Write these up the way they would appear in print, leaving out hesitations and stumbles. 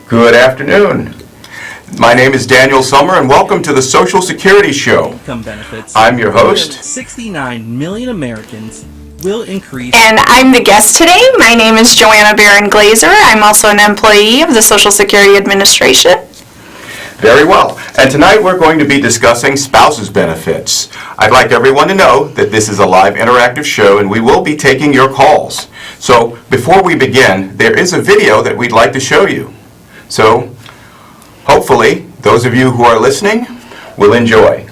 Good afternoon. My name is Daniel Summer, and welcome to the Social Security Show. Income benefits. I'm your host. 69 million Americans will increase. And I'm the guest today. My name is Joanna Barron Glazer. I'm also an employee of the Social Security Administration. Very well. And tonight we're going to be discussing spouses benefits. I'd like everyone to know that this is a live interactive show and we will be taking your calls. So before we begin, there is a video that we'd like to show you. So hopefully those of you who are listening will enjoy.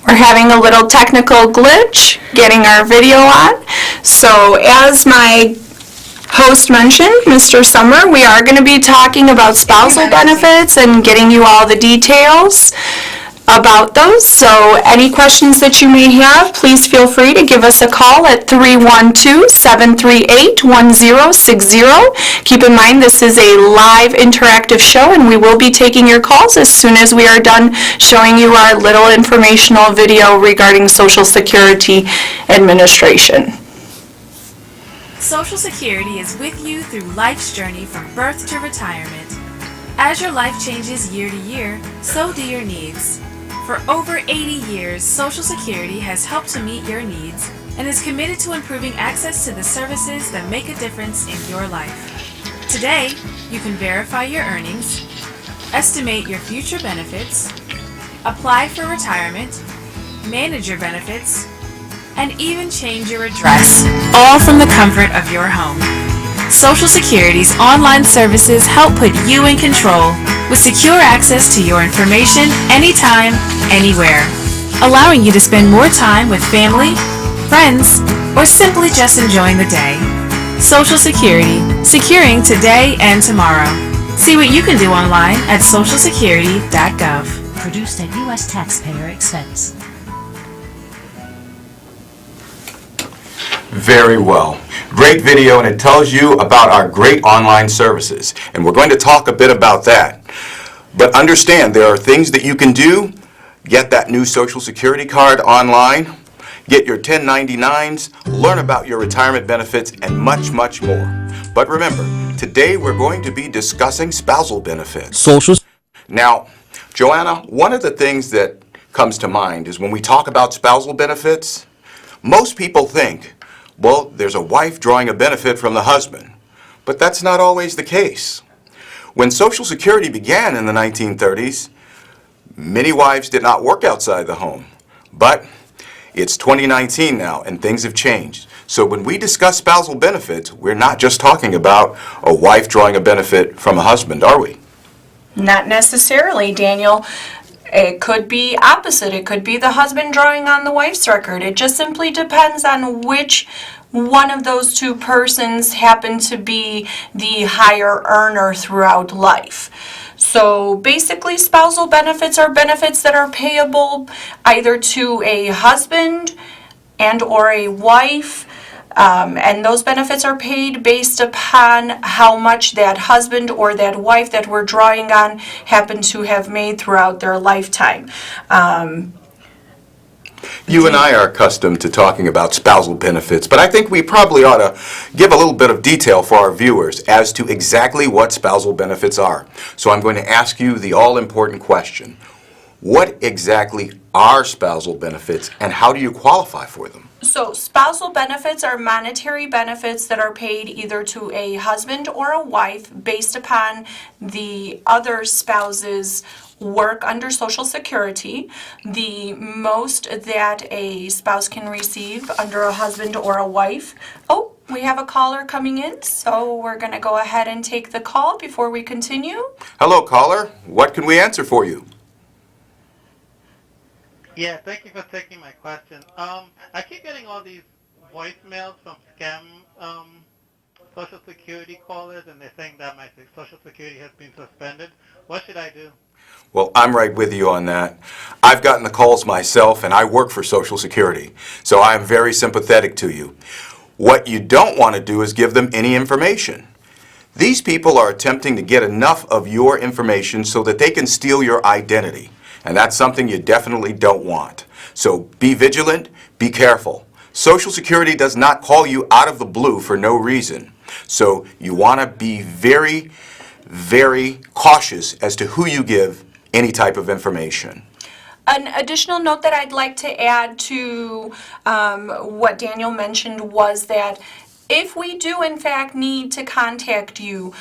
We're having a little technical glitch getting our video on. So as my host mentioned, Mr. Summer, we are going to be talking about spousal benefits and getting you all the details about those. So any questions that you may have, please feel free to give us a call at 312-738-1060. Keep in mind this is a live interactive show and we will be taking your calls as soon as we are done showing you our little informational video regarding Social Security Administration. Social Security is with you through life's journey from birth to retirement. As your life changes year to year, so do your needs. For over 80 years, Social Security has helped to meet your needs and is committed to improving access to the services that make a difference in your life. Today, you can verify your earnings, estimate your future benefits, apply for retirement, manage your benefits, and even change your address, all from the comfort of your home. Social Security's online services help put you in control with secure access to your information anytime, anywhere, allowing you to spend more time with family, friends, or simply just enjoying the day. Social Security, securing today and tomorrow. See what you can do online at socialsecurity.gov. Produced at U.S. taxpayer expense. Very well. Great video, and it tells you about our great online services. And we're going to talk a bit about that. But understand, there are things that you can do. Get that new Social Security card online, get your 1099s, learn about your retirement benefits, and much, much more. But remember, today we're going to be discussing spousal benefits. Now, Joanna, one of the things that comes to mind is when we talk about spousal benefits, most people think, well, there's a wife drawing a benefit from the husband. But that's not always the case. When Social Security began in the 1930s, many wives did not work outside the home. But it's 2019 now, and things have changed. So when we discuss spousal benefits, we're not just talking about a wife drawing a benefit from a husband, are we? Not necessarily, Daniel. It could be opposite. It could be the husband drawing on the wife's record. It just simply depends on which one of those two persons happen to be the higher earner throughout life. So basically, spousal benefits are benefits that are payable either to a husband and or a wife. And those benefits are paid based upon how much that husband or that wife that we're drawing on happen to have made throughout their lifetime. You and I are accustomed to talking about spousal benefits, but I think we probably ought to give a little bit of detail for our viewers as to exactly what spousal benefits are. So I'm going to ask you the all-important question. What exactly are spousal benefits and how do you qualify for them? So spousal benefits are monetary benefits that are paid either to a husband or a wife based upon the other spouse's work under Social Security. The most that a spouse can receive under a husband or a wife. Oh, we have a caller coming in, so we're going to go ahead and take the call before we continue. Hello, caller. What can we answer for you? Yeah, thank you for taking my question. I keep getting all these voicemails from scam Social Security callers, and they're saying that my Social Security has been suspended. What should I do? Well, I'm right with you on that. I've gotten the calls myself, and I work for Social Security, so I am very sympathetic to you. What you don't want to do is give them any information. These people are attempting to get enough of your information so that they can steal your identity. And that's something you definitely don't want. So be vigilant, be careful. Social Security does not call you out of the blue for no reason. So you want to be very, very cautious as to who you give any type of information. An additional note that I'd like to add to what Daniel mentioned was that if we do in fact need to contact you,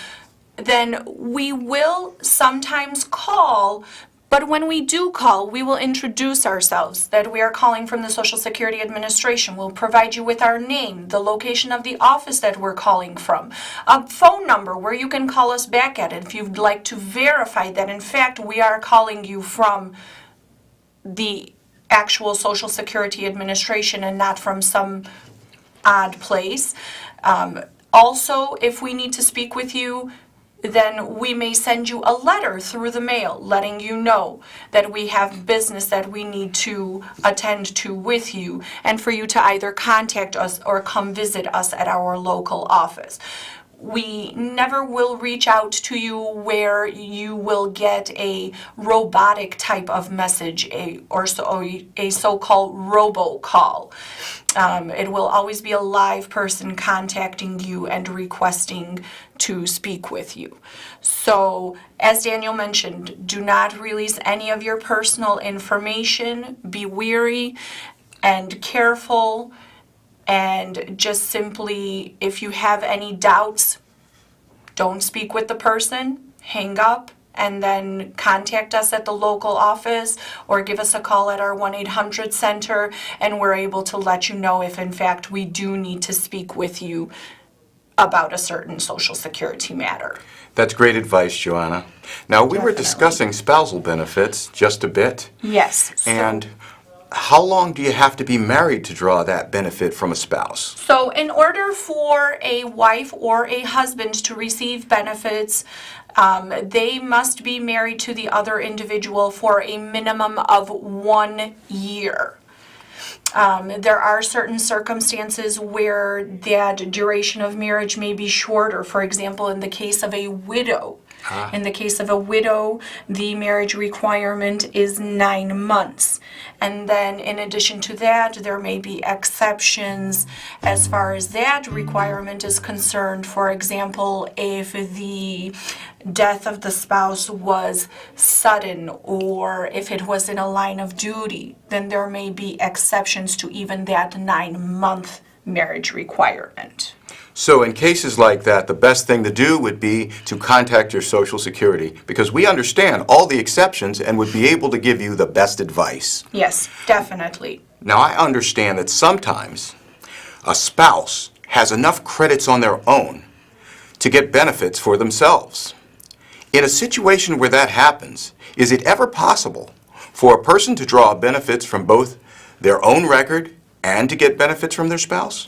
then we will sometimes call. But when we do call, we will introduce ourselves, that we are calling from the Social Security Administration. We'll provide you with our name, the location of the office that we're calling from, a phone number where you can call us back at it if you'd like to verify that in fact we are calling you from the actual Social Security Administration and not from some odd place. Also, if we need to speak with you, then we may send you a letter through the mail letting you know that we have business that we need to attend to with you and for you to either contact us or come visit us at our local office. We never will reach out to you where you will get a robotic type of message, a so-called robocall. It will always be a live person contacting you and requesting to speak with you. So, as Daniel mentioned, do not release any of your personal information. Be wary and careful. And just simply, if you have any doubts, don't speak with the person, hang up, and then contact us at the local office or give us a call at our 1-800 center, and we're able to let you know if in fact we do need to speak with you about a certain Social Security matter. That's great advice, Joanna. Now, we were discussing spousal benefits just a bit. Yes. And how long do you have to be married to draw that benefit from a spouse? So in order for a wife or a husband to receive benefits, they must be married to the other individual for a minimum of 1 year. There are certain circumstances where that duration of marriage may be shorter. For example, in the case of a widow. In the case of a widow, the marriage requirement is 9 months. And then in addition to that, there may be exceptions as far as that requirement is concerned. For example, if the death of the spouse was sudden or if it was in a line of duty, then there may be exceptions to even that 9-month marriage requirement. So in cases like that, the best thing to do would be to contact your Social Security, because we understand all the exceptions and would be able to give you the best advice. Yes, definitely. Now, I understand that sometimes a spouse has enough credits on their own to get benefits for themselves. In a situation where that happens, is it ever possible for a person to draw benefits from both their own record and to get benefits from their spouse?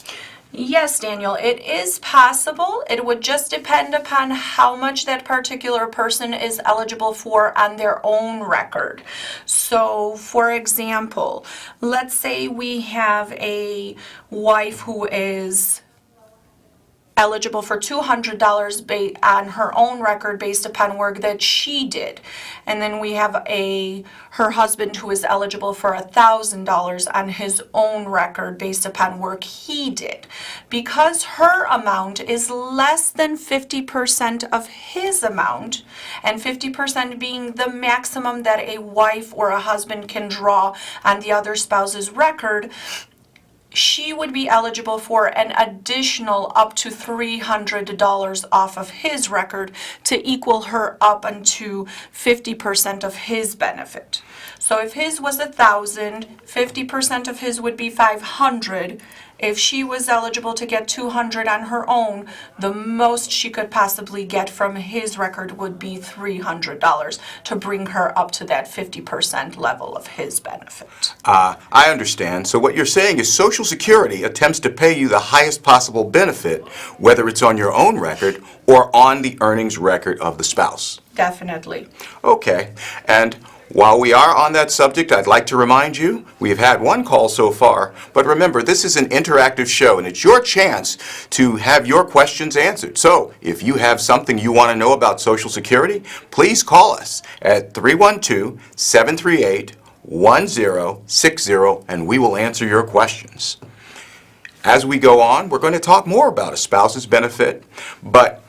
Yes, Daniel, it is possible. It would just depend upon how much that particular person is eligible for on their own record. So, for example, let's say we have a wife who is eligible for $200 on her own record based upon work that she did. And then we have her husband who is eligible for $1,000 on his own record based upon work he did. Because her amount is less than 50% of his amount, and 50% being the maximum that a wife or a husband can draw on the other spouse's record, she would be eligible for an additional up to $300 off of his record to equal her up unto 50% of his benefit. So if his was $1,000, 50% of his would be $500. If she was eligible to get $200 on her own, the most she could possibly get from his record would be $300 to bring her up to that 50% level of his benefit. I understand. So what you're saying is Social Security attempts to pay you the highest possible benefit, whether it's on your own record or on the earnings record of the spouse. Definitely. Okay. And while we are on that subject, I'd like to remind you, we've had one call so far, but remember, this is an interactive show, and it's your chance to have your questions answered. So, if you have something you want to know about Social Security, please call us at 312-738-1060, and we will answer your questions. As we go on, we're going to talk more about a spouse's benefit, but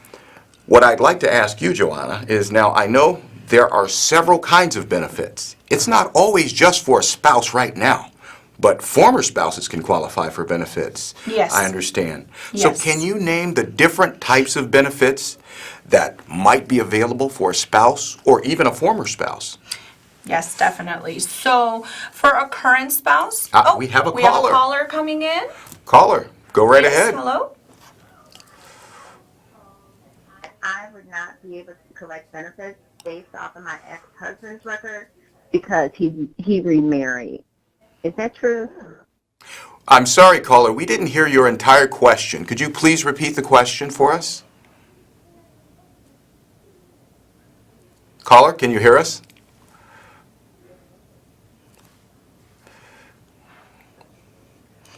what I'd like to ask you, Joanna, is now I know there are several kinds of benefits. It's not always just for a spouse right now, but former spouses can qualify for benefits. Yes. I understand. Yes. So can you name the different types of benefits that might be available for a spouse or even a former spouse? Yes, definitely. So for a current spouse, We have a we have caller. a caller coming in. Caller, go right Yes, ahead. hello. I would not be able to collect benefits based off of my ex-husband's record because he remarried. Is that true? I'm sorry, caller, we didn't hear your entire question. Could you please repeat the question for us? Caller, can you hear us?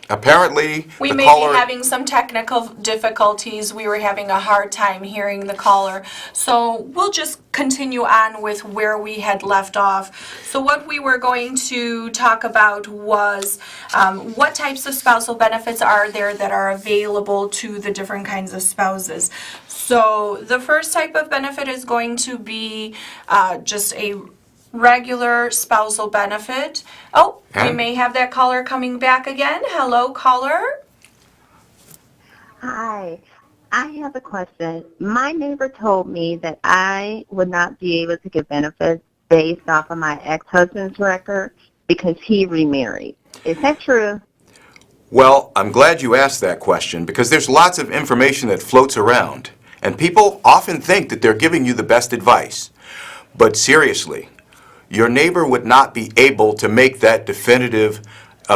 Apparently, We the may caller... be having some technical difficulties. We were having a hard time hearing the caller. So we'll just continue on with where we had left off. So what we were going to talk about was what types of spousal benefits are there that are available to the different kinds of spouses. So the first type of benefit is going to be just a regular spousal benefit. Oh, we And? may have that caller coming back again. Hello, caller. Hi. I have a question. My neighbor told me that I would not be able to get benefits based off of my ex-husband's record because he remarried. Is that true? Well, I'm glad you asked that question because there's lots of information that floats around, and people often think that they're giving you the best advice. But seriously, your neighbor would not be able to make that definitive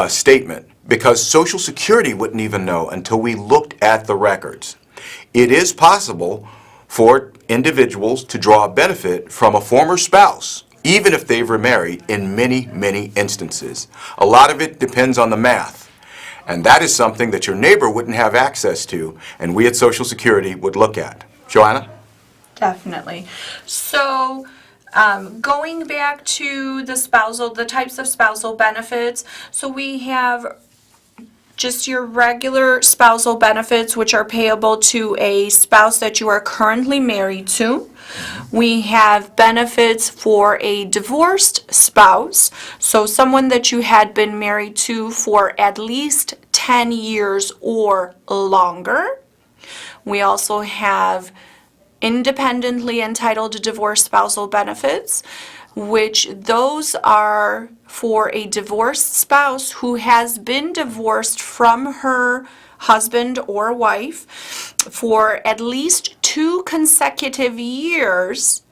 statement because Social Security wouldn't even know until we looked at the records. It is possible for individuals to draw a benefit from a former spouse, even if they've remarried, in many, many instances. A lot of it depends on the math. And that is something that your neighbor wouldn't have access to, and we at Social Security would look at. Joanna? Definitely. So, going back to the types of spousal benefits, so we have just your regular spousal benefits, which are payable to a spouse that you are currently married to. We have benefits for a divorced spouse, so someone that you had been married to for at least 10 years or longer. We also have independently entitled divorce spousal benefits, which those are for a divorced spouse who has been divorced from her husband or wife for at least 2 consecutive years.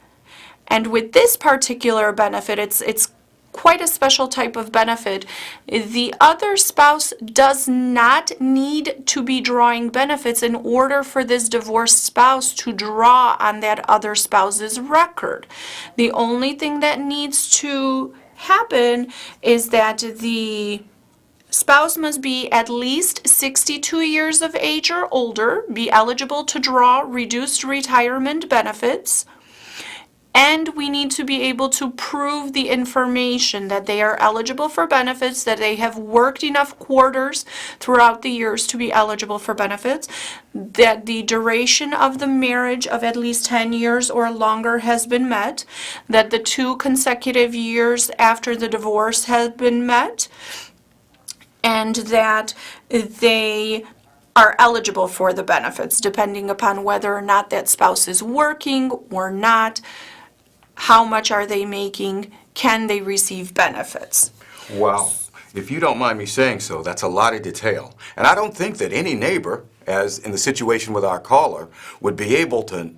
And with this particular benefit, it's quite a special type of benefit. The other spouse does not need to be drawing benefits in order for this divorced spouse to draw on that other spouse's record. The only thing that needs to happen is that the spouse must be at least 62 years of age or older, be eligible to draw reduced retirement benefits, and we need to be able to prove the information that they are eligible for benefits, that they have worked enough quarters throughout the years to be eligible for benefits, that the duration of the marriage of at least 10 years or longer has been met, that the 2 consecutive years after the divorce have been met, and that they are eligible for the benefits, depending upon whether or not that spouse is working or not. How much are they making? Can they receive benefits? Wow. If you don't mind me saying so, that's a lot of detail. And I don't think that any neighbor, as in the situation with our caller, would be able to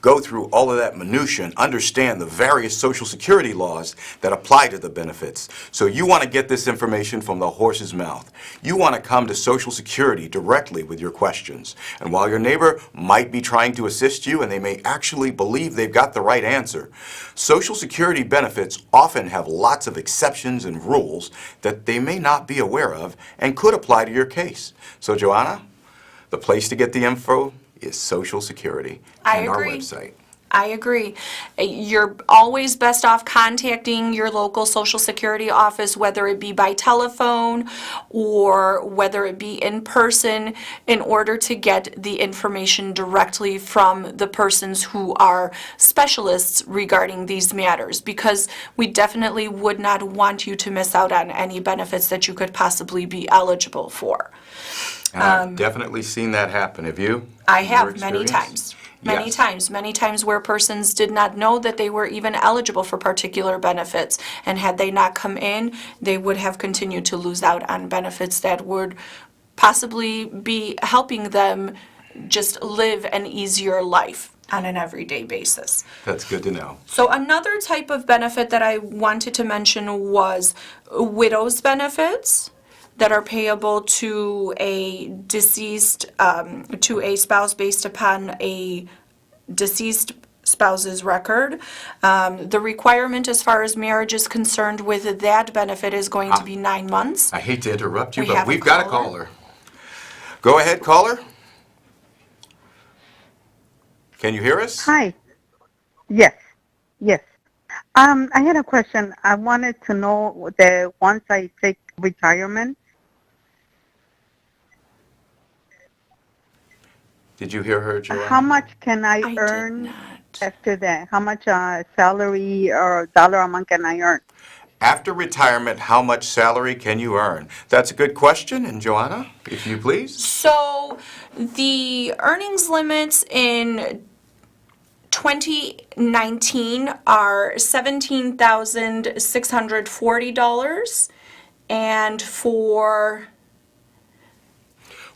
go through all of that minutia and understand the various Social Security laws that apply to the benefits. So you want to get this information from the horse's mouth. You want to come to Social Security directly with your questions. And while your neighbor might be trying to assist you and they may actually believe they've got the right answer, Social Security benefits often have lots of exceptions and rules that they may not be aware of and could apply to your case. So Joanna, the place to get the info is Social Security I and our agree. website. I agree. You're always best off contacting your local Social Security office, whether it be by telephone or whether it be in person, in order to get the information directly from the persons who are specialists regarding these matters, because we definitely would not want you to miss out on any benefits that you could possibly be eligible for. And I've definitely seen that happen. Have you? I In your have many experience? times. Yes. Many times where persons did not know that they were even eligible for particular benefits. And had they not come in, they would have continued to lose out on benefits that would possibly be helping them just live an easier life on an everyday basis. That's good to know. So another type of benefit that I wanted to mention was widow's benefits that are payable to a deceased, to a spouse based upon a deceased spouse's record. The requirement as far as marriage is concerned with that benefit is going to be 9 months. I hate to interrupt you, We but have a we've got a caller. caller. Go ahead, caller. Can you hear us? Hi. Yes. Yes. I had a question. I wanted to know that once I take retirement. Did you hear her, Joanne? How much can I did earn not. after that? How much salary or dollar amount can I earn? After retirement, how much salary can you earn? That's a good question. And Joanna, if you please. So the earnings limits in 2019 are $17,640, and for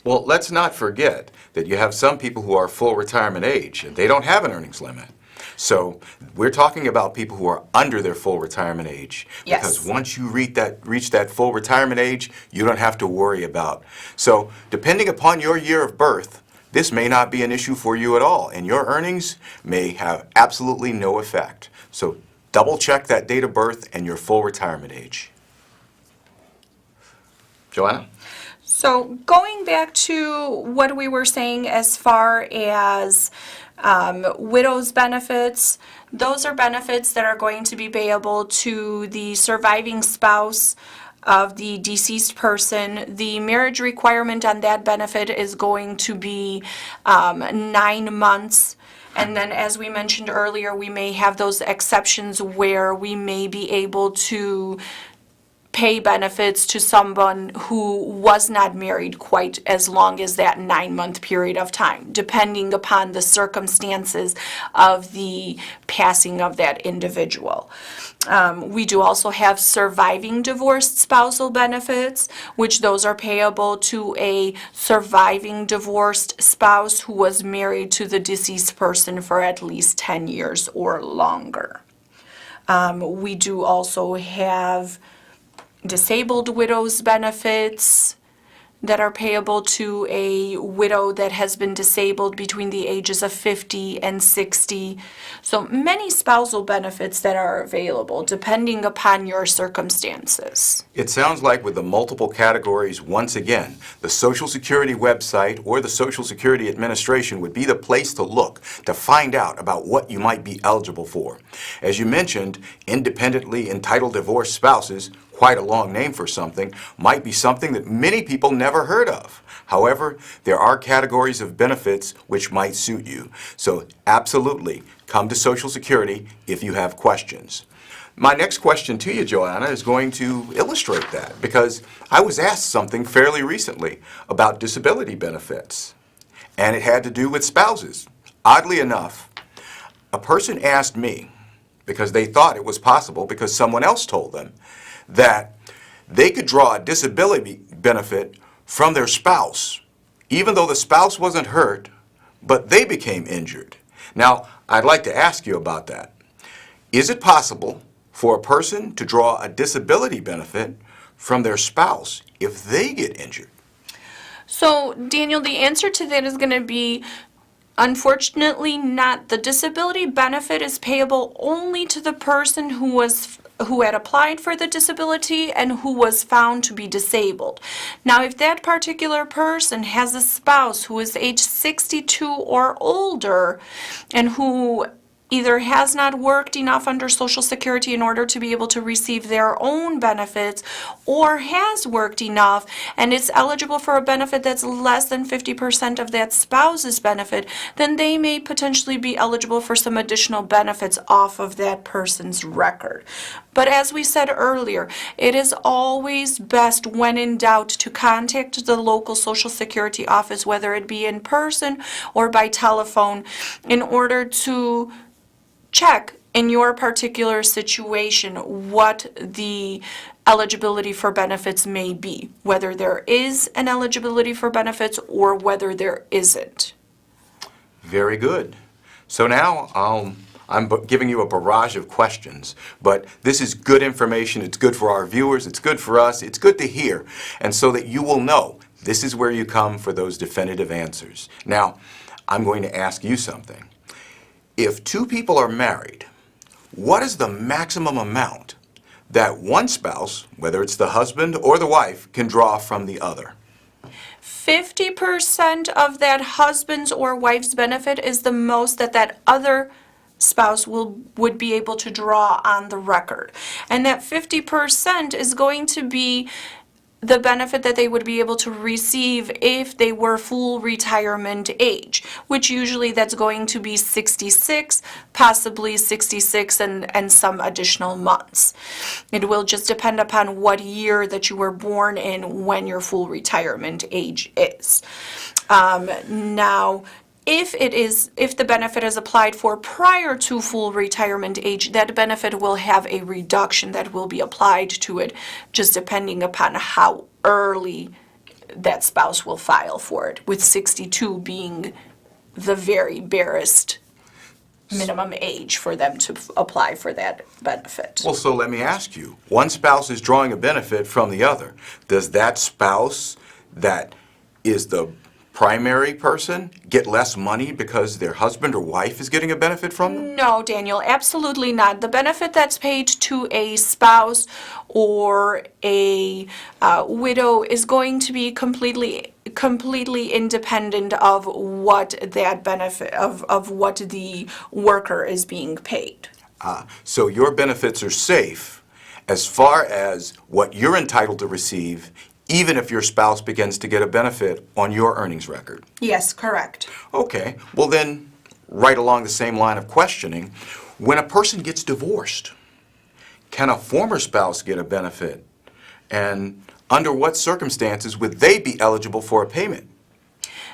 Well, let's not forget that you have some people who are full retirement age and they don't have an earnings limit. So we're talking about people who are under their full retirement age. Yes. Because once you reach that full retirement age, you don't have to worry about. So depending upon your year of birth, this may not be an issue for you at all, and your earnings may have absolutely no effect. So double check that date of birth and your full retirement age. Joanna? So going back to what we were saying as far as widow's benefits, those are benefits that are going to be payable to the surviving spouse of the deceased person. The marriage requirement on that benefit is going to be 9 months. And then, as we mentioned earlier, we may have those exceptions where we may be able to pay benefits to someone who was not married quite as long as that 9-month period of time, depending upon the circumstances of the passing of that individual. We do also have surviving divorced spousal benefits, which those are payable to a surviving divorced spouse who was married to the deceased person for at least 10 years or longer. We do also have disabled widows benefits that are payable to a widow that has been disabled between the ages of 50 and 60. So many spousal benefits that are available depending upon your circumstances. It sounds like with the multiple categories, once again, the Social Security website or the Social Security Administration would be the place to look to find out about what you might be eligible for. As you mentioned, independently entitled divorced spouses, quite a long name for something, might be something that many people never heard of. However, there are categories of benefits which might suit you. So absolutely, come to Social Security if you have questions. My next question to you, Joanna, is going to illustrate that, because I was asked something fairly recently about disability benefits, and it had to do with spouses. Oddly enough, a person asked me, because they thought it was possible because someone else told them, that they could draw a disability benefit from their spouse, even though the spouse wasn't hurt, but they became injured. Now, I'd like to ask you about that. Is it possible for a person to draw a disability benefit from their spouse if they get injured? So, Daniel, the answer to that is going to be, unfortunately, not. The disability benefit is payable only to the person who had applied for the disability and who was found to be disabled. Now, if that particular person has a spouse who is age 62 or older and who either has not worked enough under Social Security in order to be able to receive their own benefits, or has worked enough and is eligible for a benefit that's less than 50% of that spouse's benefit, then they may potentially be eligible for some additional benefits off of that person's record. But as we said earlier, it is always best when in doubt to contact the local Social Security office, whether it be in person or by telephone, in order to check in your particular situation what the eligibility for benefits may be, whether there is an eligibility for benefits or whether there isn't. Very good. So now I'm giving you a barrage of questions, but this is good information. It's good for our viewers. It's good for us. It's good to hear, and so that you will know this is where you come for those definitive answers. Now, I'm going to ask you something. If two people are married, what is the maximum amount that one spouse, whether it's the husband or the wife, can draw from the other? 50% of that husband's or wife's benefit is the most that that other spouse would be able to draw on the record. And that 50% is going to be the benefit that they would be able to receive if they were full retirement age, which usually that's going to be 66, possibly 66 and some additional months. It will just depend upon what year that you were born in when your full retirement age is. Now, if the benefit is applied for prior to full retirement age, that benefit will have a reduction that will be applied to it, just depending upon how early that spouse will file for it, with 62 being the very barest minimum age for them to apply for that benefit. Well, so let me ask you, one spouse is drawing a benefit from the other. Does that spouse that is the primary person get less money because their husband or wife is getting a benefit from them? No, Daniel, absolutely not. The benefit that's paid to a spouse or a widow is going to be completely independent of what that benefit of what the worker is being paid. So your benefits are safe as far as what you're entitled to receive, even if your spouse begins to get a benefit on your earnings record. Yes, correct. Okay, well then, right along the same line of questioning, when a person gets divorced, can a former spouse get a benefit? And under what circumstances would they be eligible for a payment?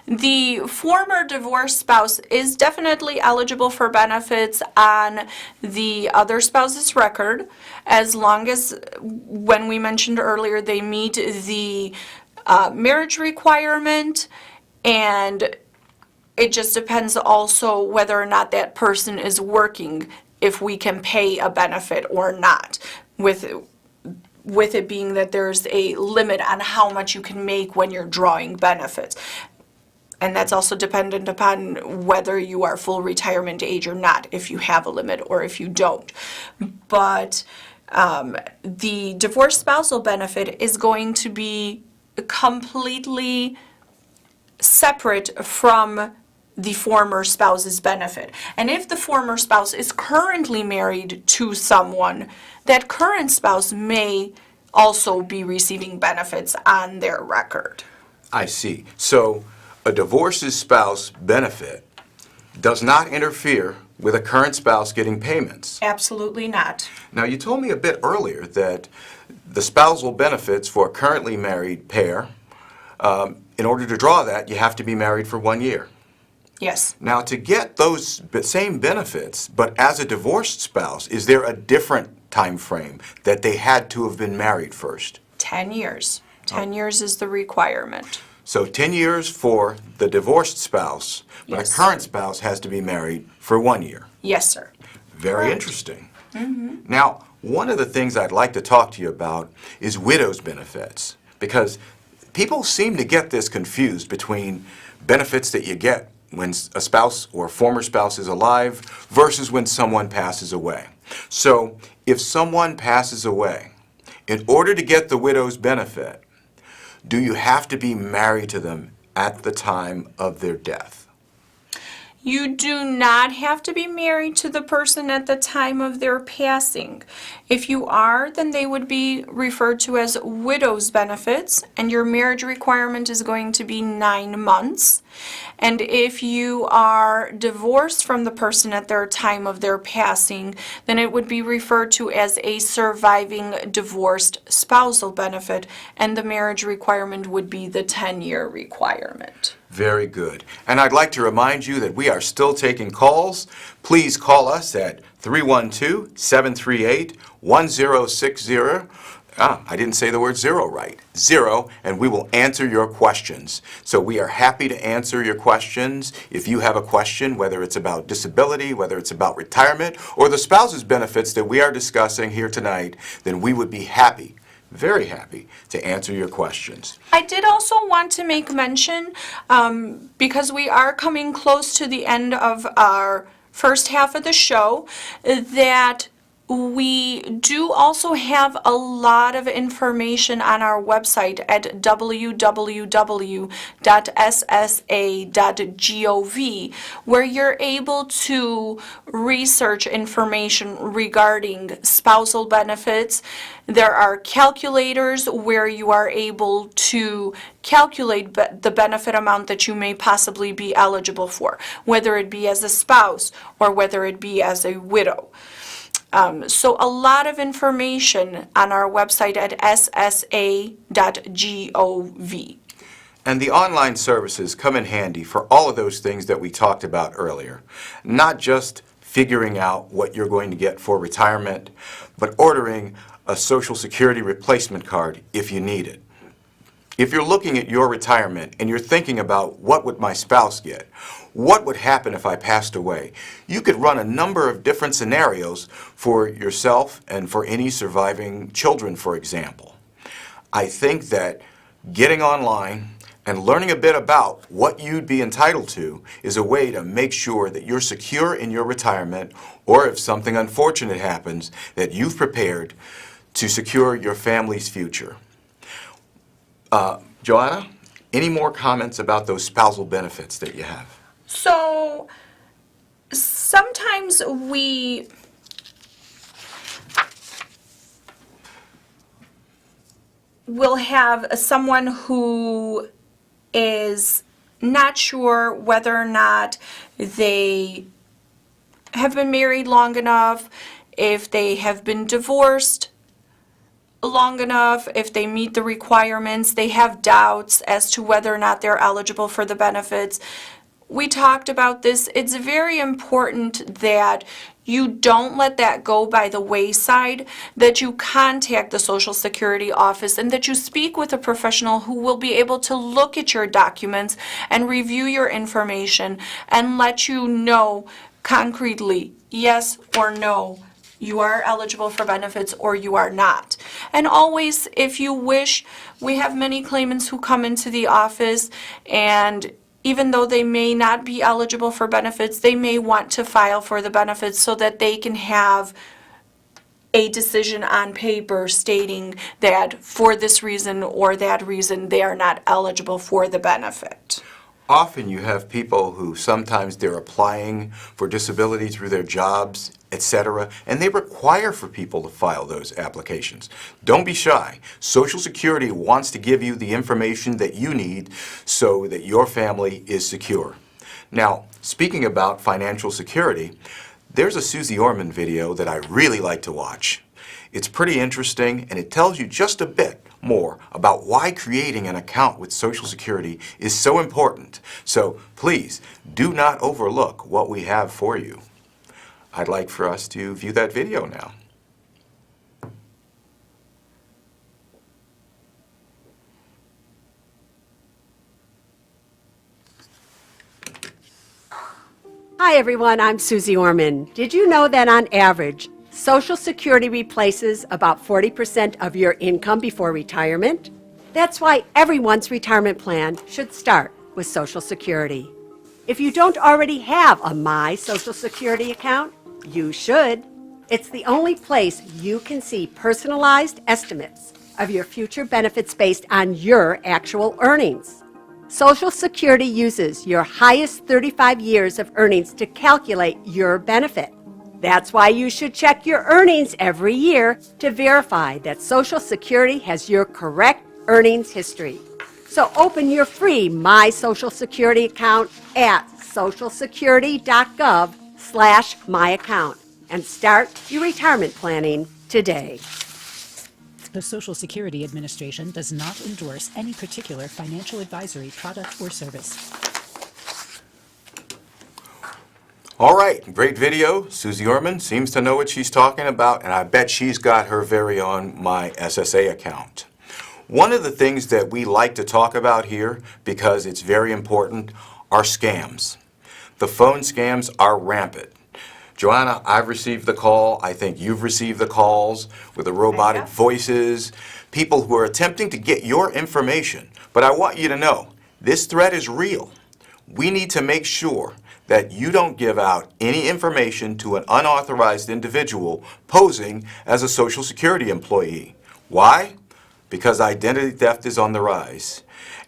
The former divorced spouse is definitely eligible for benefits on the other spouse's record, as long as, when we mentioned earlier, they meet the marriage requirement, and it just depends also whether or not that person is working, if we can pay a benefit or not, with it being that there's a limit on how much you can make when you're drawing benefits. And that's also dependent upon whether you are full retirement age or not, if you have a limit or if you don't. But the divorced spousal benefit is going to be completely separate from the former spouse's benefit. And if the former spouse is currently married to someone, that current spouse may also be receiving benefits on their record. I see. So a divorced spouse benefit does not interfere with a current spouse getting payments. Absolutely not. Now, you told me a bit earlier that the spousal benefits for a currently married pair, in order to draw that, you have to be married for 1 year. Yes. Now, to get those same benefits, but as a divorced spouse, is there a different time frame that they had to have been married first? 10 years. 10 years is the requirement. So 10 years for the divorced spouse, but Yes. a current spouse has to be married for 1 year. Yes, sir. Very interesting. Now, one of the things I'd like to talk to you about is widow's benefits, because people seem to get this confused between benefits that you get when a spouse or a former spouse is alive versus when someone passes away. So, if someone passes away, in order to get the widow's benefit, do you have to be married to them at the time of their death? You do not have to be married to the person at the time of their passing. If you are, then they would be referred to as widow's benefits, and your marriage requirement is going to be 9 months. And if you are divorced from the person at their time of their passing, then it would be referred to as a surviving divorced spousal benefit, and the marriage requirement would be the 10-year requirement. Very good. And I'd like to remind you that we are still taking calls. Please call us at 312-738-1060. I didn't say the word zero right. 0, and we will answer your questions. So we are happy to answer your questions. If you have a question, whether it's about disability, whether it's about retirement, or the spouse's benefits that we are discussing here tonight, then we would be happy, very happy, to answer your questions. I did also want to make mention, because we are coming close to the end of our first half of the show, that we do also have a lot of information on our website at www.ssa.gov, where you're able to research information regarding spousal benefits. There are calculators where you are able to calculate the benefit amount that you may possibly be eligible for, whether it be as a spouse or whether it be as a widow. So a lot of information on our website at SSA.gov. And the online services come in handy for all of those things that we talked about earlier. Not just figuring out what you're going to get for retirement, but ordering a Social Security replacement card if you need it. If you're looking at your retirement and you're thinking about what would my spouse get, what would happen if I passed away, you could run a number of different scenarios for yourself and for any surviving children, for example. I think that getting online and learning a bit about what you'd be entitled to is a way to make sure that you're secure in your retirement, or if something unfortunate happens, that you've prepared to secure your family's future. Joanna, any more comments about those spousal benefits that you have? So sometimes we will have someone who is not sure whether or not they have been married long enough, if they have been divorced long enough, if they meet the requirements. They have doubts as to whether or not they're eligible for the benefits. We talked about this. It's very important that you don't let that go by the wayside, that you contact the Social Security office and that you speak with a professional who will be able to look at your documents and review your information and let you know concretely, yes or no, you are eligible for benefits or you are not. And always, if you wish, we have many claimants who come into the office, and even though they may not be eligible for benefits, they may want to file for the benefits so that they can have a decision on paper stating that for this reason or that reason they are not eligible for the benefit. Often you have people who sometimes they're applying for disability through their jobs, etc., and they require for people to file those applications. Don't be shy. Social Security wants to give you the information that you need so that your family is secure. Now, speaking about financial security, there's a Susie Orman video that I really like to watch. It's pretty interesting, and it tells you just a bit more about why creating an account with Social Security is so important. So please do not overlook what we have for you. I'd like for us to view that video now. Hi everyone, I'm Susie Orman. Did you know that on average, Social Security replaces about 40% of your income before retirement? That's why everyone's retirement plan should start with Social Security. If you don't already have a My Social Security account, you should. It's the only place you can see personalized estimates of your future benefits based on your actual earnings. Social Security uses your highest 35 years of earnings to calculate your benefit. That's why you should check your earnings every year to verify that Social Security has your correct earnings history. So open your free My Social Security account at socialsecurity.gov/myaccount and start your retirement planning today. The Social Security Administration does not endorse any particular financial advisory product or service. All right, great video. Susie Orman seems to know what she's talking about, and I bet she's got her very own My SSA account. One of the things that we like to talk about here, because it's very important, are scams. The phone scams are rampant. Joanna, I've received the call. I think you've received the calls with the robotic voices, people who are attempting to get your information. But I want you to know, this threat is real. We need to make sure that you don't give out any information to an unauthorized individual posing as a Social Security employee. Why? Because identity theft is on the rise.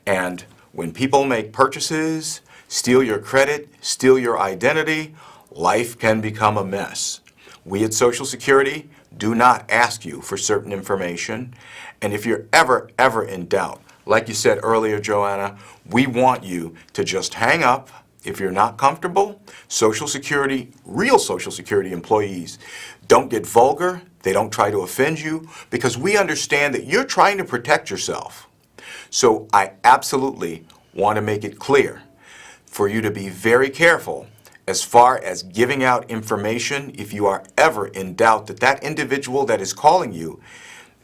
And when people make purchases, steal your credit, steal your identity, life can become a mess. We at Social Security do not ask you for certain information. And if you're ever in doubt, like you said earlier, Joanna, we want you to just hang up. If you're not comfortable, Social Security, real Social Security employees don't get vulgar. They don't try to offend you because we understand that you're trying to protect yourself. So I absolutely want to make it clear for you to be very careful as far as giving out information if you are ever in doubt that that individual that is calling you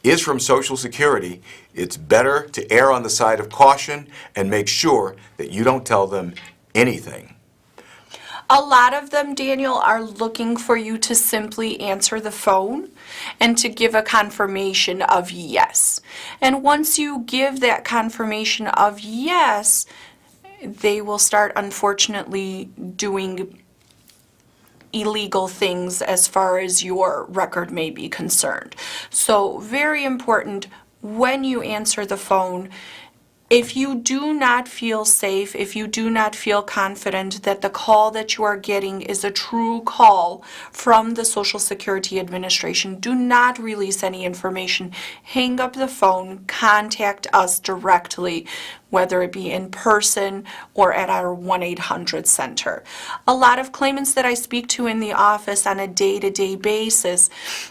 is from Social Security. It's better to err on the side of caution and make sure that you don't tell them anything. A lot of them, Daniel, are looking for you to simply answer the phone and to give a confirmation of yes. And once you give that confirmation of yes, they will start, unfortunately, doing illegal things as far as your record may be concerned. So very important when you answer the phone. If you do not feel safe, if you do not feel confident that the call that you are getting is a true call from the Social Security Administration, do not release any information. Hang up the phone, contact us directly, whether it be in person or at our 1-800 center. A lot of claimants that I speak to in the office on a day-to-day basis,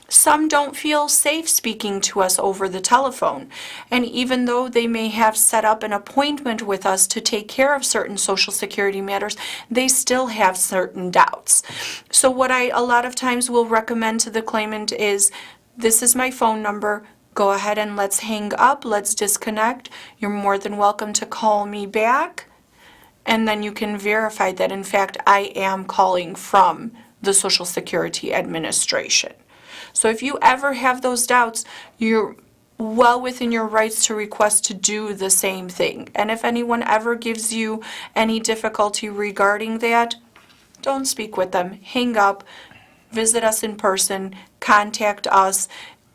some don't feel safe speaking to us over the telephone. And even though they may have set up an appointment with us to take care of certain Social Security matters, they still have certain doubts. So what I a lot of times will recommend to the claimant is, this is my phone number. Go ahead and let's hang up, let's disconnect. You're more than welcome to call me back, and then you can verify that in fact I am calling from the Social Security Administration. So if you ever have those doubts, you're well within your rights to request to do the same thing. And if anyone ever gives you any difficulty regarding that, don't speak with them. Hang up, visit us in person, contact us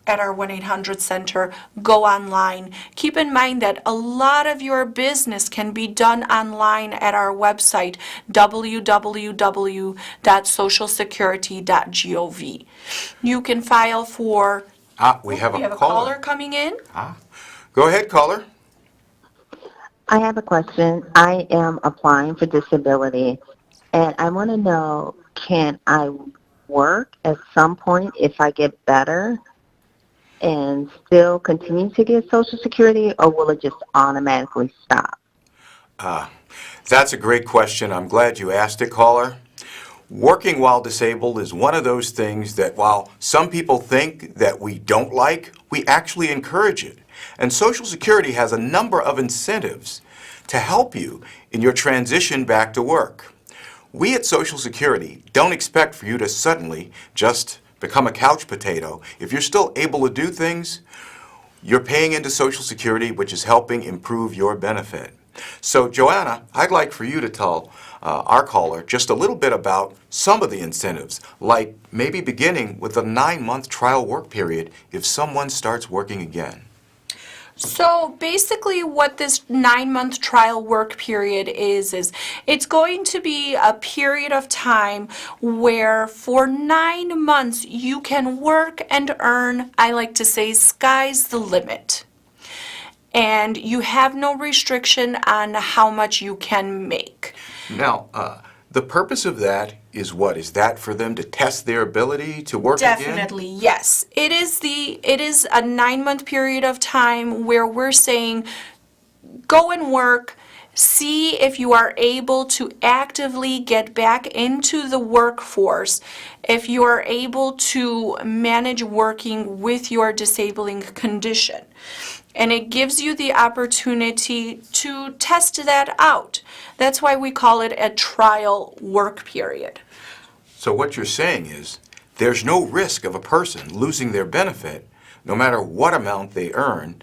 at our 1-800 center, go online. Keep in mind that a lot of your business can be done online at our website, www.socialsecurity.gov. You can file for... We have we a have a caller. caller coming in. Go ahead, caller. I have a question. I am applying for disability, and I want to know, can I work at some point if I get better and still continue to get Social Security, or will it just automatically stop? That's a great question. I'm glad you asked it, caller. Working while disabled is one of those things that while some people think that we don't like, we actually encourage it. And Social Security has a number of incentives to help you in your transition back to work. We at Social Security don't expect for you to suddenly just become a couch potato. If you're still able to do things, you're paying into Social Security, which is helping improve your benefit. So, Joanna, I'd like for you to tell our caller just a little bit about some of the incentives, like maybe beginning with a 9-month trial work period if someone starts working again. So basically what this 9-month trial work period is it's going to be a period of time where for 9 months you can work and earn, I like to say, sky's the limit. And you have no restriction on how much you can make. Now, the purpose of that is what? Is that for them to test their ability to work again? Definitely, yes. It is a 9-month period of time where we're saying, go and work, see if you are able to actively get back into the workforce, if you are able to manage working with your disabling condition. And it gives you the opportunity to test that out. That's why we call it a trial work period. So what you're saying is, there's no risk of a person losing their benefit, no matter what amount they earn,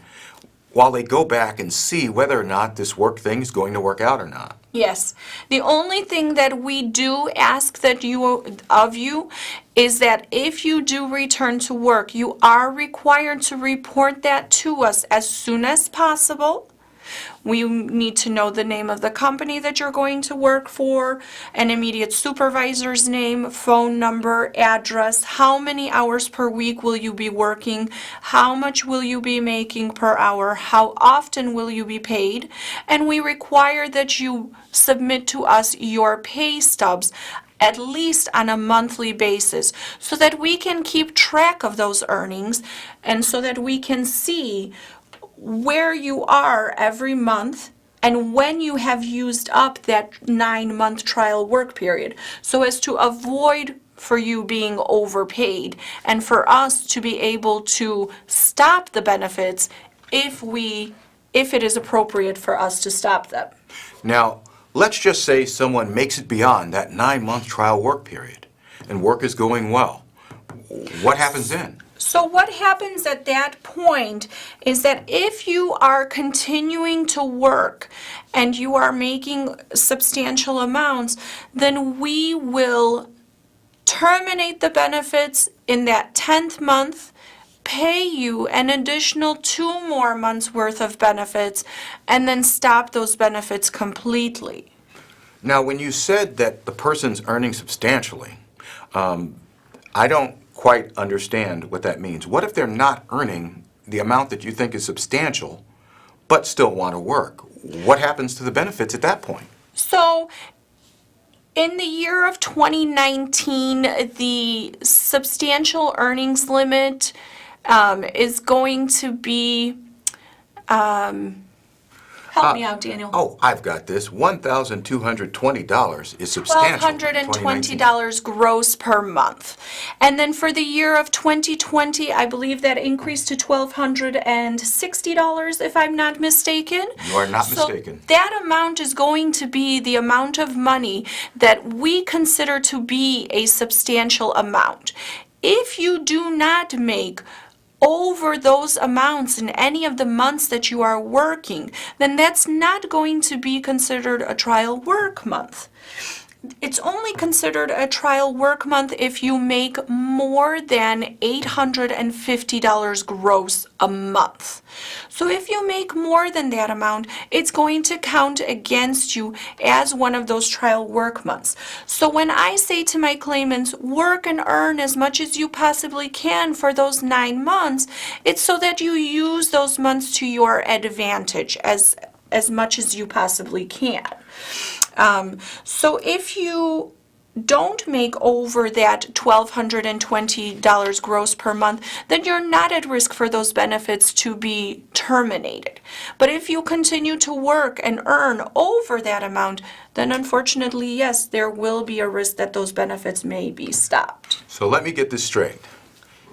while they go back and see whether or not this work thing is going to work out or not. Yes. The only thing that we do ask of you is that if you do return to work, you are required to report that to us as soon as possible. We need to know the name of the company that you're going to work for, an immediate supervisor's name, phone number, address, how many hours per week will you be working, how much will you be making per hour, how often will you be paid, and we require that you submit to us your pay stubs at least on a monthly basis so that we can keep track of those earnings and so that we can see where you are every month and when you have used up that 9-month trial work period, so as to avoid for you being overpaid and for us to be able to stop the benefits if it is appropriate for us to stop them. Now, let's just say someone makes it beyond that 9-month trial work period and work is going well. What happens then? So what happens at that point is that if you are continuing to work and you are making substantial amounts, then we will terminate the benefits in that 10th month, pay you an additional 2 more months worth of benefits, and then stop those benefits completely. Now, when you said that the person's earning substantially, I don't quite understand what that means. What if they're not earning the amount that you think is substantial, but still want to work? What happens to the benefits at that point? So, in the year of 2019, the substantial earnings limit is going to be, help me out, Daniel. Oh, I've got this. $1,220 is substantial. $1,220 gross per month. And then for the year of 2020, I believe that increased to $1,260, if I'm not mistaken. You are not mistaken. So that amount is going to be the amount of money that we consider to be a substantial amount. If you do not make over those amounts in any of the months that you are working, then that's not going to be considered a trial work month. It's only considered a trial work month if you make more than $850 gross a month. So if you make more than that amount, it's going to count against you as one of those trial work months. So when I say to my claimants, work and earn as much as you possibly can for those 9 months, it's so that you use those months to your advantage as much as you possibly can. So if you don't make over that $1,220 gross per month, then you're not at risk for those benefits to be terminated. But if you continue to work and earn over that amount, then unfortunately, yes, there will be a risk that those benefits may be stopped. So let me get this straight.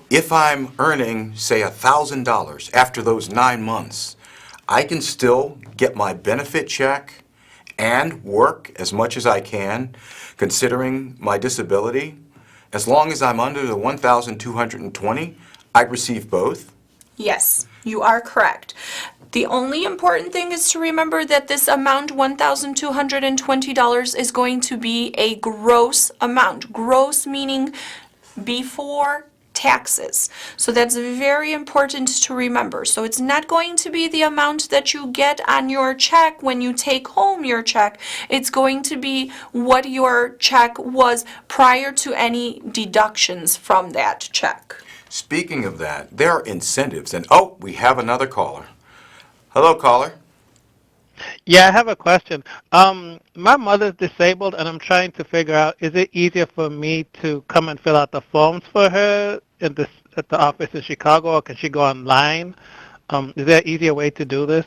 If I'm earning, say, $1,000 after those 9 months, I can still get my benefit check and work as much as I can, considering my disability. As long as I'm under the $1,220, I receive both. Yes, you are correct. The only important thing is to remember that this amount, $1,220, is going to be a gross amount. Gross meaning before taxes. So that's very important to remember. So it's not going to be the amount that you get on your check when you take home your check. It's going to be what your check was prior to any deductions from that check. Speaking of that, there are incentives, and oh, we have another caller. Hello, caller. Yeah, I have a question. My mother's disabled, and I'm trying to figure out, is it easier for me to come and fill out the forms for her at the office in Chicago, or can she go online? Is there an easier way to do this?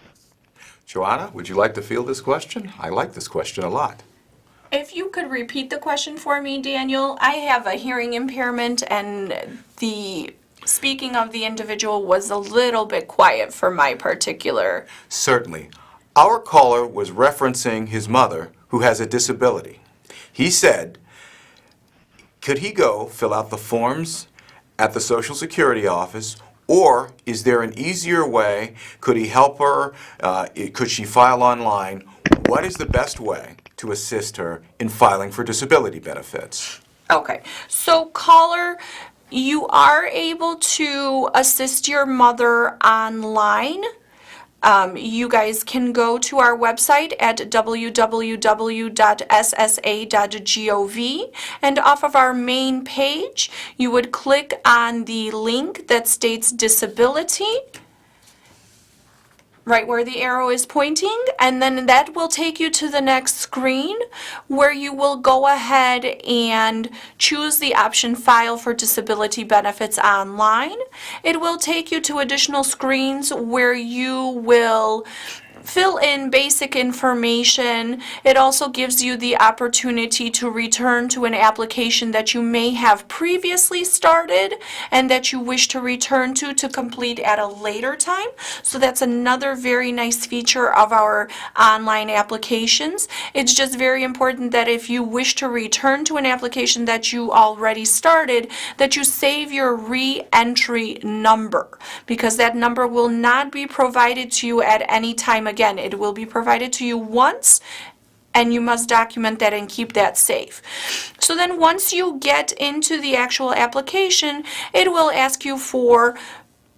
Joanna, would you like to field this question? I like this question a lot. If you could repeat the question for me, Daniel, I have a hearing impairment and the speaking of the individual was a little bit quiet for my particular. Certainly. Our caller was referencing his mother who has a disability. He said, could he go fill out the forms at the Social Security office, or is there an easier way? Could he help her? Could she file online? What is the best way to assist her in filing for disability benefits? Okay, so caller, you are able to assist your mother online. You guys can go to our website at www.ssa.gov, and off of our main page, you would click on the link that states disability, right where the arrow is pointing, and then that will take you to the next screen where you will go ahead and choose the option File for Disability Benefits Online. It will take you to additional screens where you will fill in basic information. It also gives you the opportunity to return to an application that you may have previously started and that you wish to return to complete at a later time. So that's another very nice feature of our online applications. It's just very important that if you wish to return to an application that you already started, that you save your re-entry number, because that number will not be provided to you at any time again. It will be provided to you once, and you must document that and keep that safe. So then once you get into the actual application, it will ask you for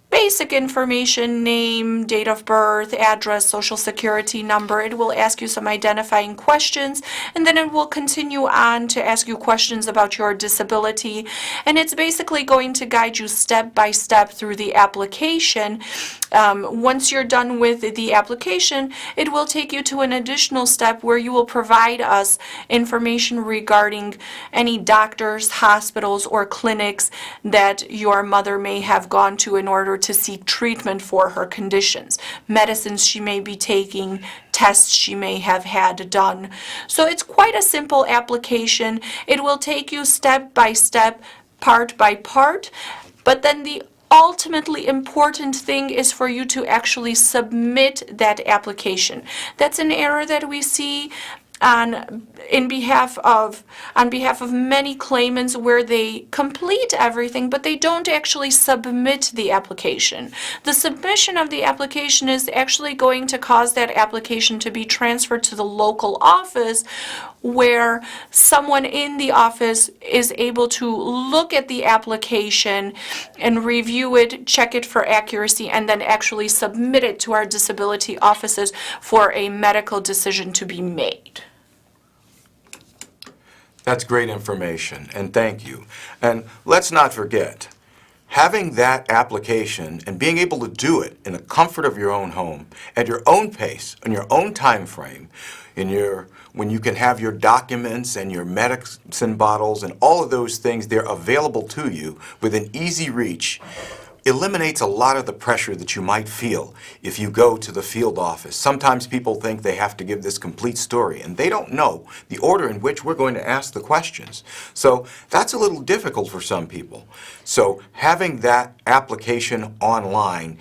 basic information, name, date of birth, address, social security number. It will ask you some identifying questions, and then it will continue on to ask you questions about your disability. And it's basically going to guide you step by step through the application. Once you're done with the application, it will take you to an additional step where you will provide us information regarding any doctors, hospitals, or clinics that your mother may have gone to in order to seek treatment for her conditions, medicines she may be taking, tests she may have had done. So it's quite a simple application. It will take you step by step, part by part, but then the ultimately important thing is for you to actually submit that application. That's an error that we see on behalf of many claimants, where they complete everything but they don't actually submit the application. The submission of the application is actually going to cause that application to be transferred to the local office, where someone in the office is able to look at the application and review it, check it for accuracy, and then actually submit it to our disability offices for a medical decision to be made. That's great information, and thank you. And let's not forget, having that application and being able to do it in the comfort of your own home, at your own pace, on your own time frame, when you can have your documents and your medicine bottles and all of those things, they're available to you within easy reach, eliminates a lot of the pressure that you might feel if you go to the field office. Sometimes people think they have to give this complete story, and they don't know the order in which we're going to ask the questions. So that's a little difficult for some people. So having that application online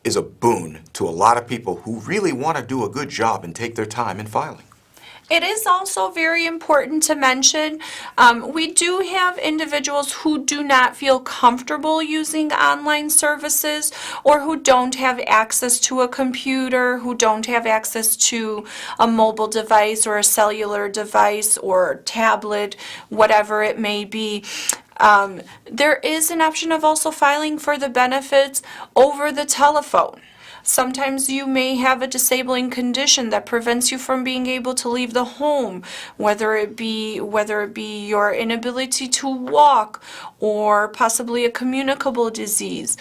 is a boon to a lot of people who really want to do a good job and take their time in filing. It is also very important to mention, we do have individuals who do not feel comfortable using online services, or who don't have access to a computer, who don't have access to a mobile device or a cellular device or tablet, whatever it may be. There is an option of also filing for the benefits over the telephone. Sometimes you may have a disabling condition that prevents you from being able to leave the home, whether it be your inability to walk or possibly a communicable disease.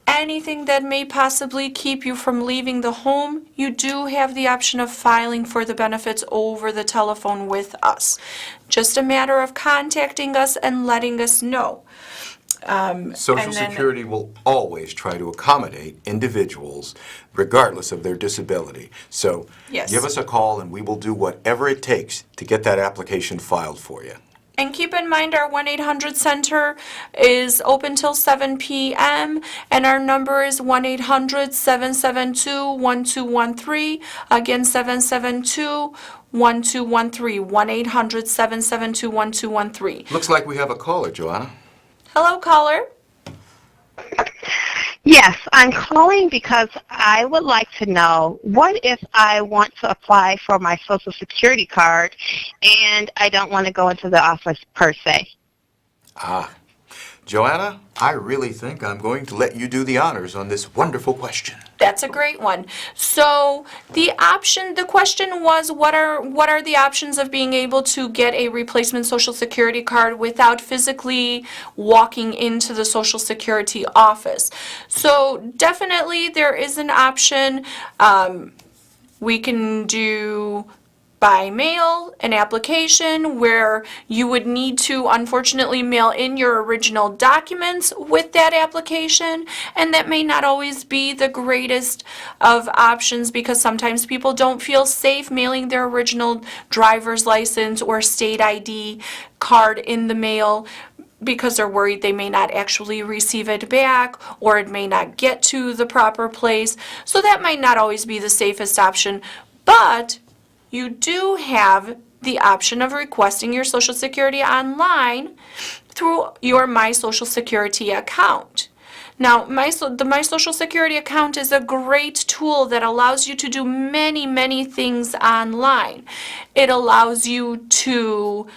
Anything that may possibly keep you from leaving the home, you do have the option of filing for the benefits over the telephone with us. Just a matter of contacting us and letting us know. Social And then- Security will always try to accommodate individuals regardless of their disability. So Yes. give us a call and we will do whatever it takes to get that application filed for you. And keep in mind our 1-800 center is open till 7 p.m. and our number is 1-800-772-1213. Again, 772-1213. 1-800-772-1213. Looks like we have a caller, Joanna. Hello, caller. Yes, I'm calling because I would like to know, what if I want to apply for my Social Security card and I don't want to go into the office per se? Joanna, I really think I'm going to let you do the honors on this wonderful question. That's a great one. So the question was, what are the options of being able to get a replacement Social Security card without physically walking into the Social Security office? So definitely there is an option. We can do by mail, an application where you would need to unfortunately mail in your original documents with that application, and that may not always be the greatest of options because sometimes people don't feel safe mailing their original driver's license or state ID card in the mail because they're worried they may not actually receive it back or it may not get to the proper place. So that might not always be the safest option, but you do have the option of requesting your Social Security online through your My Social Security account. Now, the My Social Security account is a great tool that allows you to do many, many things online. It allows you to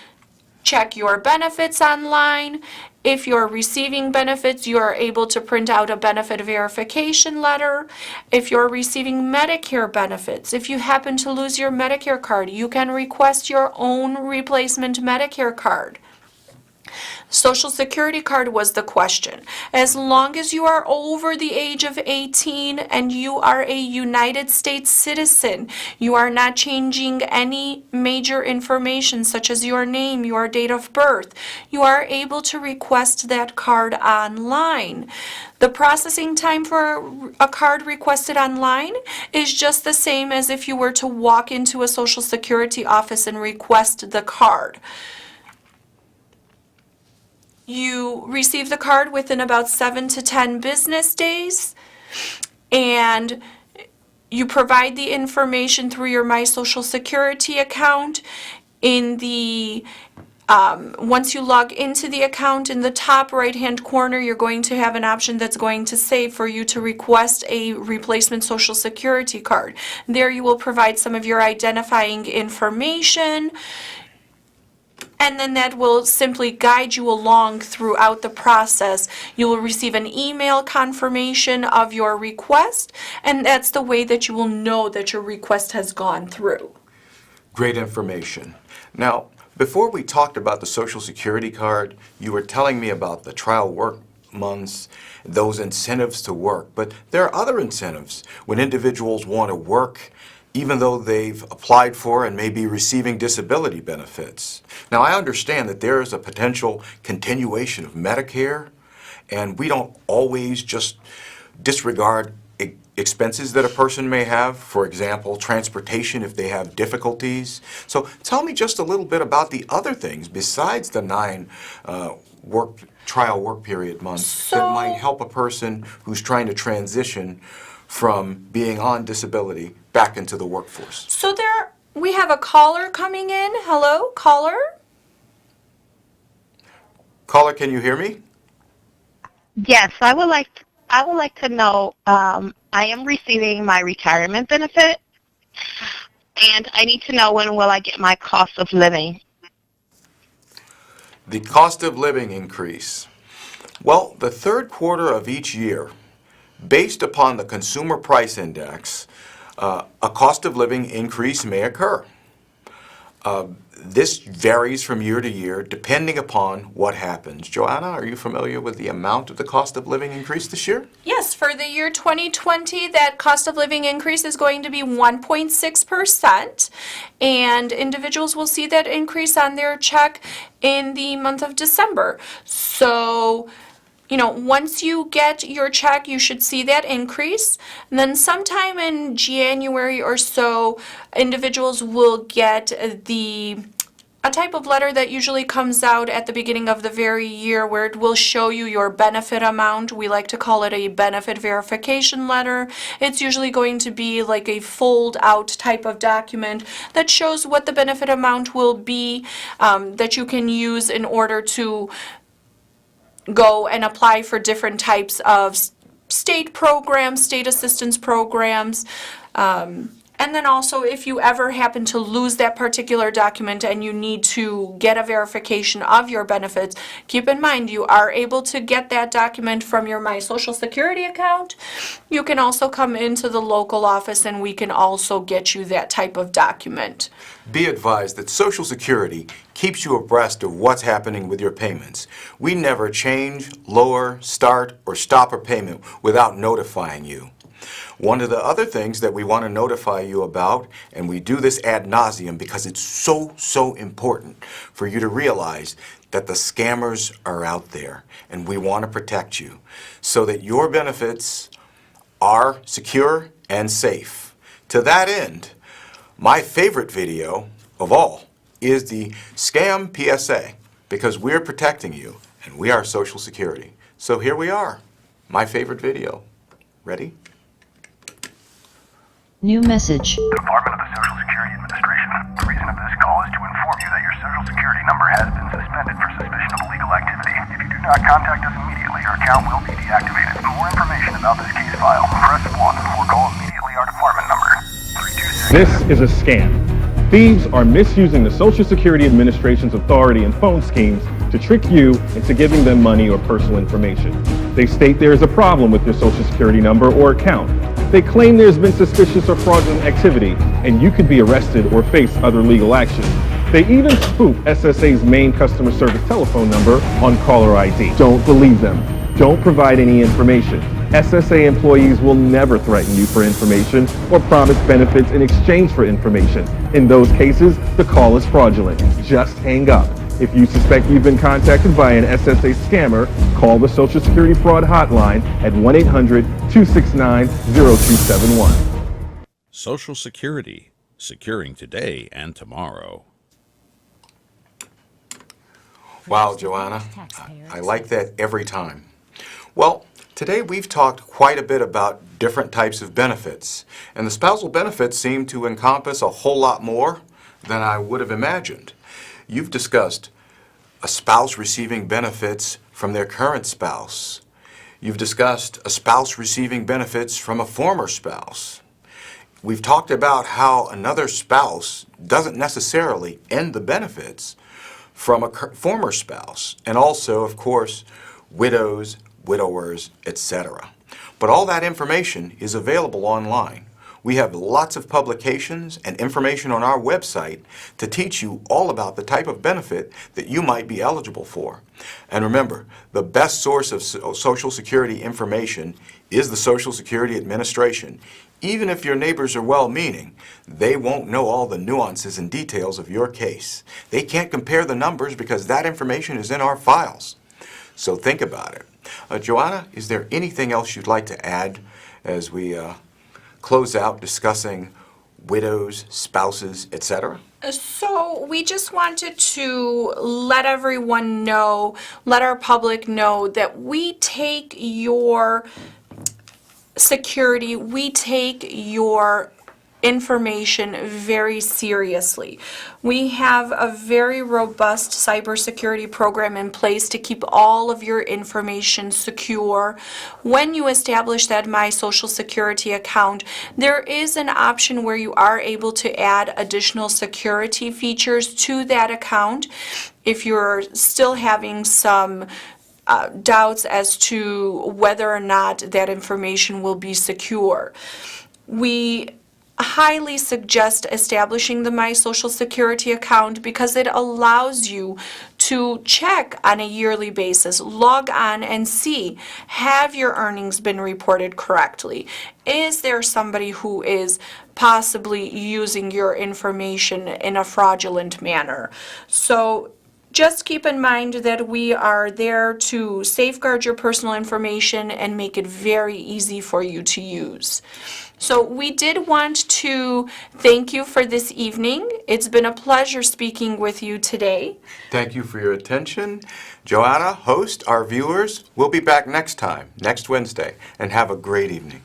check your benefits online. If you're receiving benefits, you are able to print out a benefit verification letter. If you're receiving Medicare benefits, if you happen to lose your Medicare card, you can request your own replacement Medicare card. Social Security card was the question. As long as you are over the age of 18 and you are a United States citizen, you are not changing any major information such as your name, your date of birth, you are able to request that card online. The processing time for a card requested online is just the same as if you were to walk into a Social Security office and request the card. You receive the card within about 7 to 10 business days, and you provide the information through your My Social Security account. Once you log into the account, in the top right-hand corner, you're going to have an option that's going to say for you to request a replacement Social Security card. There you will provide some of your identifying information, and then that will simply guide you along throughout the process. You will receive an email confirmation of your request, and that's the way that you will know that your request has gone through. Great information. Now, before we talked about the Social Security card, you were telling me about the trial work months, those incentives to work. But there are other incentives when individuals want to work even though they've applied for and may be receiving disability benefits. Now, I understand that there is a potential continuation of Medicare, and we don't always just disregard expenses that a person may have, for example, transportation if they have difficulties. So tell me just a little bit about the other things besides the 9 trial work period months that might help a person who's trying to transition from being on disability back into the workforce. So we have a caller coming in. Hello, caller? Caller, can you hear me? Yes, I would like to know, I am receiving my retirement benefit, and I need to know when will I get my cost of living. The cost of living increase. Well, the third quarter of each year, based upon the Consumer Price Index, a cost of living increase may occur. This varies from year to year depending upon what happens. Joanna, are you familiar with the amount of the cost of living increase this year? Yes, for the year 2020, that cost of living increase is going to be 1.6%, and individuals will see that increase on their check in the month of December. So, once you get your check, you should see that increase. And then sometime in January or so, individuals will get a type of letter that usually comes out at the beginning of the very year where it will show you your benefit amount. We like to call it a benefit verification letter. It's usually going to be like a fold out type of document that shows what the benefit amount will be, that you can use in order to go and apply for different types of state programs, state assistance programs. And then also, if you ever happen to lose that particular document and you need to get a verification of your benefits, keep in mind you are able to get that document from your My Social Security account. You can also come into the local office and we can also get you that type of document. Be advised that Social Security keeps you abreast of what's happening with your payments. We never change, lower, start, or stop a payment without notifying you. One of the other things that we want to notify you about, and we do this ad nauseum because it's so important for you to realize that the scammers are out there, and we want to protect you so that your benefits are secure and safe. To that end, my favorite video of all is the Scam PSA, because we're protecting you and we are Social Security. So here we are, my favorite video. Ready? New message. Department of the Social Security Administration. The reason of this call is to inform you that your Social Security number has been suspended for suspicion of illegal activity. If you do not contact us immediately, your account will be deactivated. For more information about this case file, press 1 or call immediately our department number 326. This is a scam. Thieves are misusing the Social Security Administration's authority and phone schemes to trick you into giving them money or personal information. They state there is a problem with your Social Security number or account. They claim there's been suspicious or fraudulent activity, and you could be arrested or face other legal action. They even spoof SSA's main customer service telephone number on caller ID. Don't believe them. Don't provide any information. SSA employees will never threaten you for information or promise benefits in exchange for information. In those cases, the call is fraudulent. Just hang up. If you suspect you've been contacted by an SSA scammer, call the Social Security Fraud Hotline at 1-800-269-0271. Social Security, securing today and tomorrow. Wow, Joanna, I like that every time. Well, today we've talked quite a bit about different types of benefits, and the spousal benefits seem to encompass a whole lot more than I would have imagined. You've discussed a spouse receiving benefits from their current spouse. You've discussed a spouse receiving benefits from a former spouse. We've talked about how another spouse doesn't necessarily end the benefits from a former spouse, and also, of course, widows, widowers, etc. But all that information is available online. We have lots of publications and information on our website to teach you all about the type of benefit that you might be eligible for. And remember, the best source of Social Security information is the Social Security Administration. Even if your neighbors are well-meaning, they won't know all the nuances and details of your case. They can't compare the numbers because that information is in our files. So think about it. Joanna, is there anything else you'd like to add as we close out discussing widows, spouses, etc.? So we just wanted to let everyone know, let our public know that we take your security, we take your information very seriously. We have a very robust cybersecurity program in place to keep all of your information secure. When you establish that My Social Security account, there is an option where you are able to add additional security features to that account if you're still having some doubts as to whether or not that information will be secure. We highly suggest establishing the My Social Security account because it allows you to check on a yearly basis, log on and see, have your earnings been reported correctly? Is there somebody who is possibly using your information in a fraudulent manner? So just keep in mind that we are there to safeguard your personal information and make it very easy for you to use. So we did want to thank you for this evening. It's been a pleasure speaking with you today. Thank you for your attention. Joanna, host, our viewers, we'll be back next time, next Wednesday, and have a great evening.